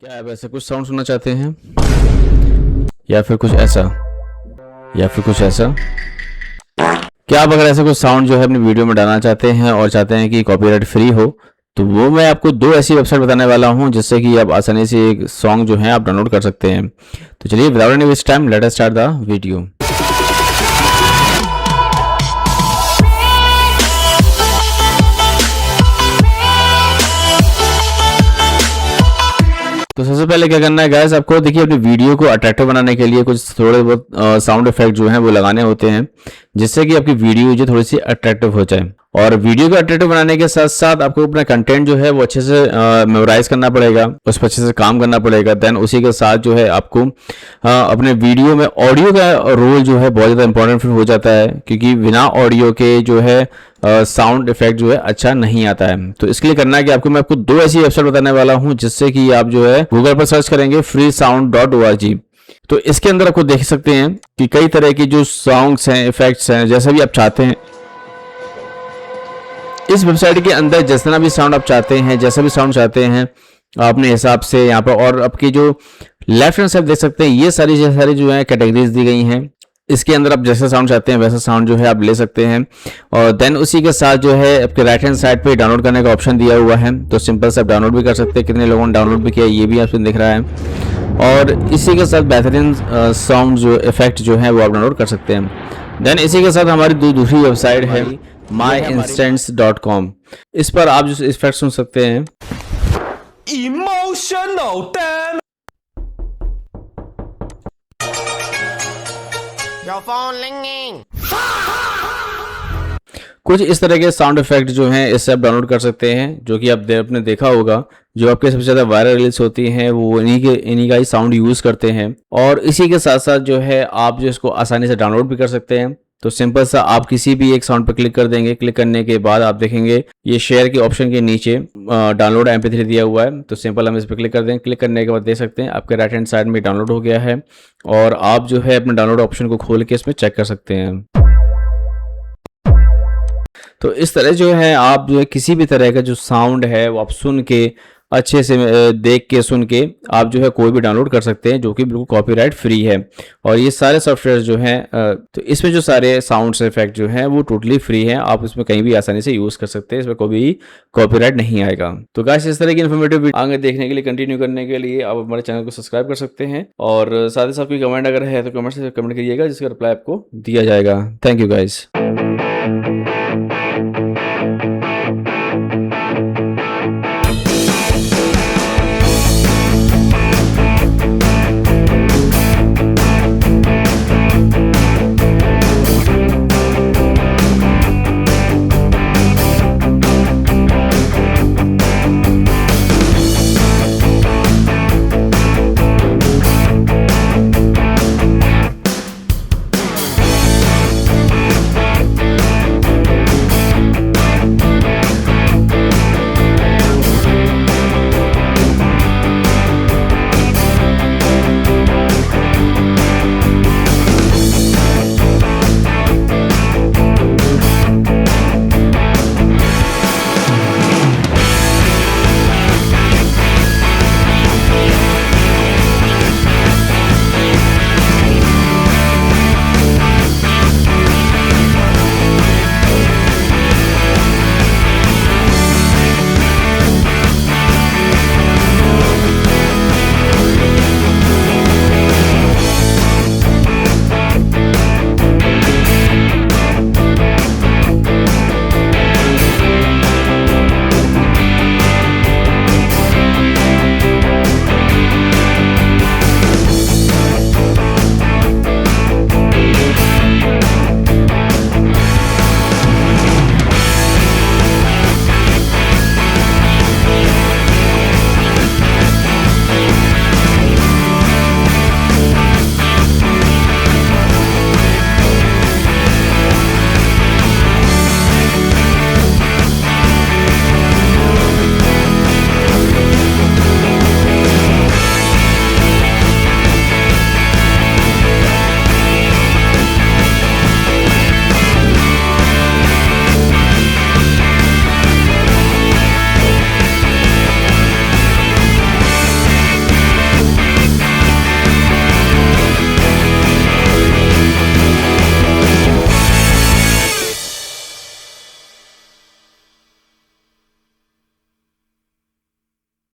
क्या आप ऐसा कुछ साउंड सुनना चाहते हैं या फिर कुछ ऐसा या फिर कुछ ऐसा? क्या आप अगर ऐसा कुछ साउंड जो है अपनी वीडियो में डालना चाहते हैं और चाहते हैं कि कॉपीराइट फ्री हो, तो वो मैं आपको दो ऐसी वेबसाइट बताने वाला हूं जिससे कि आप आसानी से एक सॉन्ग जो है आप डाउनलोड कर सकते हैं। तो चलिए without any waste time let us start the video. तो सबसे पहले क्या करना है गाइस, आपको देखिए अपनी वीडियो को अट्रैक्टिव बनाने के लिए कुछ थोड़े बहुत साउंड इफेक्ट जो हैं वो लगाने होते हैं जिससे कि आपकी वीडियो जो थोड़ी सी अट्रैक्टिव हो जाए। और वीडियो को अट्रैक्टिव बनाने के साथ साथ आपको अपना कंटेंट जो है वो अच्छे से मेमोराइज करना पड़ेगा, उस पर अच्छे से काम करना पड़ेगा। देन उसी के साथ जो है आपको अपने वीडियो में ऑडियो का रोल जो है बहुत ज़्यादा इंपॉर्टेंट फिर हो जाता है, क्योंकि बिना ऑडियो के जो है साउंड इफेक्ट जो है अच्छा नहीं आता है। तो इसके लिए करना है कि मैं आपको दो ऐसी वेबसाइट बताने वाला हूं जिससे कि आप जो है गूगल पर सर्च करेंगे freesound.org। तो इसके अंदर आपको देख सकते हैं कि कई तरह के जो सॉन्ग्स हैं, इफेक्ट्स हैं, जैसा भी आप चाहते हैं इस वेबसाइट के अंदर जितना भी साउंड आप चाहते हैं, जैसा भी साउंड चाहते हैं अपने हिसाब से यहाँ पर। और आपकी जो लेफ्ट हैंड साइड देख सकते हैं ये सारी जो है कैटेगरीज दी गई हैं। इसके अंदर आप जैसा साउंड चाहते हैं वैसा साउंड जो है आप ले सकते हैं। और देन उसी के साथ जो है आपके राइट हैंड साइड पे डाउनलोड करने का ऑप्शन दिया हुआ है, तो सिंपल से आप डाउनलोड भी कर सकते हैं। कितने लोगों ने डाउनलोड भी किया ये भी आपको दिख रहा है। और इसी के साथ बेहतरीन साउंड जो इफेक्ट जो है वो आप डाउनलोड कर सकते हैं। देन इसी के साथ हमारी दूसरी वेबसाइट है myinstants.com। इस पर आप जो इफेक्ट सुन सकते हैं। Emotional damn. Your phone ringing. कुछ इस तरह के साउंड इफेक्ट जो हैं इससे आप डाउनलोड कर सकते हैं, जो कि आपने देखा होगा जो आपके सबसे ज़्यादा वायरल रील्स होती हैं वो इन्हीं का ही साउंड यूज़ करते हैं। और इसी के साथ साथ जो है आप जो इसको आसानी से डाउनलोड भी कर सकते हैं। तो सिंपल सा आप किसी भी एक साउंड पर क्लिक कर देंगे, क्लिक करने के बाद आप देखेंगे ये शेयर के ऑप्शन के नीचे डाउनलोड MP3 दिया हुआ है। तो सिंपल हम इस पर क्लिक कर देंगे, क्लिक करने के बाद देख सकते हैं आपके राइट हैंड साइड में डाउनलोड हो गया है। और आप जो है अपने डाउनलोड ऑप्शन को खोल के इसमें चेक कर सकते हैं। तो इस तरह जो है आप जो है किसी भी तरह का जो साउंड है वो आप सुन के अच्छे से देख के सुन के आप जो है कोई भी डाउनलोड कर सकते हैं, जो कि बिल्कुल कॉपीराइट फ्री है। और ये सारे सॉफ्टवेयर जो हैं तो इसमें जो सारे साउंड्स इफेक्ट जो हैं वो टोटली फ्री हैं। आप इसमें कहीं भी आसानी से यूज़ कर सकते हैं, इसमें कोई भी कॉपीराइट नहीं आएगा। तो गाइस इस तरह की इन्फॉर्मेटिव वीडियो आगे देखने के लिए, कंटिन्यू करने के लिए आप हमारे चैनल को सब्सक्राइब कर सकते हैं। और साथ ही साथ कोई कमेंट अगर है तो कमेंट से कमेंट करिएगा, जिसका रिप्लाई आपको दिया जाएगा। Thank you guys.